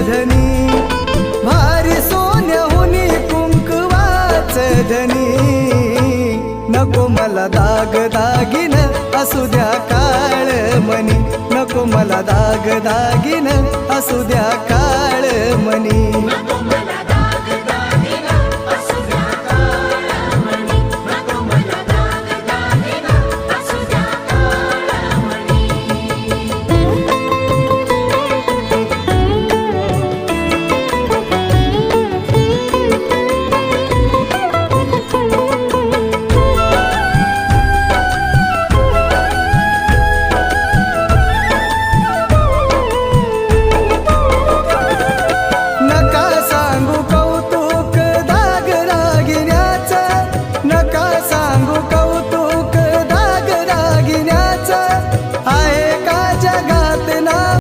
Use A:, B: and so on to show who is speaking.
A: धनी, भारी सोन्याहुनी कुंकवाच धनी. नको मला दाग दागिन असू द्या काळ मनी, नको मला दाग दागिन असू द्या काळ मनी.